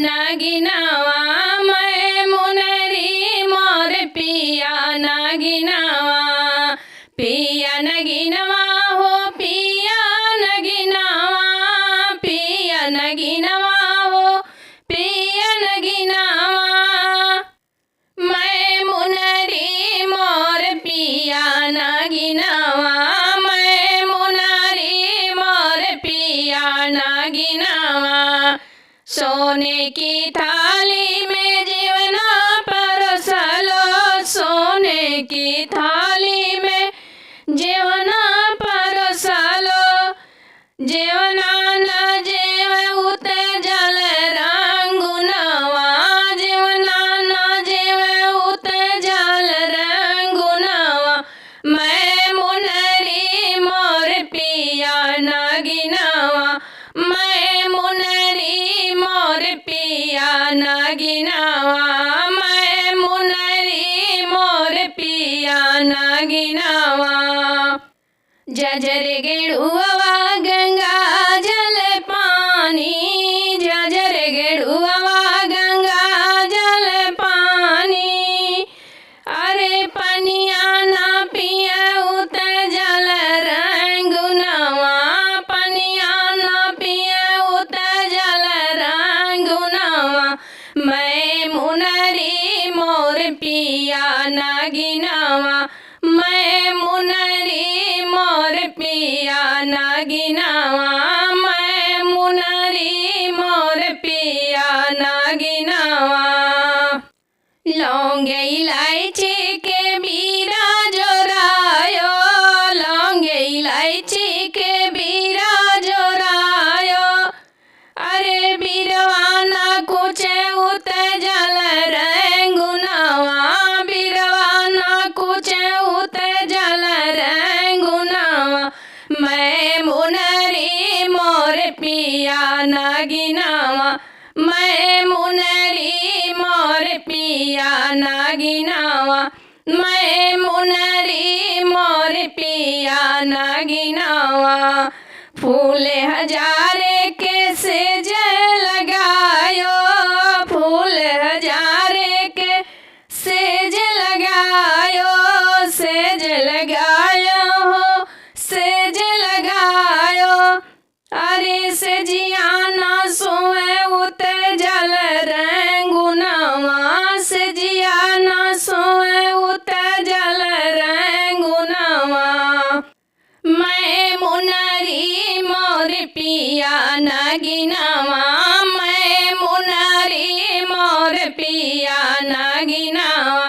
नगिनवा मैं मुनरी मोर पिया नगिनवा पिया नगिनवा हो पिया नगिनवा पिया नगिनवा हो पिया नगिनवा मैं मुनरी मोर पिया नगिनवा मैं मुनरी मोर पिया नगिनवा सोने की थाली में जीवना परोसलो सोने की थाली में जीवना परोसलो जीवना न जीव उत जल रंगुनवा जीवना न जीव उत जल रंगुनवा मैं मुनरी मोर पिया नगिनवा मैं मुनरी मोर पिया नगिनवा मैं मुनरी मोर पिया नगिनवा जजर गेड़ुआ गंगा जल पानी जजर गेड़ुआ गंगा जल पानी अरे पनिया ना पिया उत जल रंगुनवा पनिया ना पिया उत जल रंगुनवा मैं मुनरी मोर पिया नगिनवा मैं मुनरी मोर पिया नगिनवा मैं मुनरी मोर पिया नगिनवा लौंग इलायची के बीरा जोरायो लौंग इलायची के बीरा जोरायो अरे बीरवाना कुछ उत जल रंगुनवा बीरवाना कुछ उत जल रंगुनवा मैं मुनरी मोर पिया नगिनवा मैं मुनरी मोर पिया नगिनवा मैं मुनरी मोर पिया नगिनवा फूल हजारे के सेज लगायो फूल हजारे के सेज लगायो सेज लगायो हो सेज लगायो अरे सेजिया ना सोए उत जल रंगुनवा सेजिया ना सोए उत जल रंगुनवा मैं मुनरी मोर पिया नगिनवा मैं मुनरी मोर पिया नगिनवा।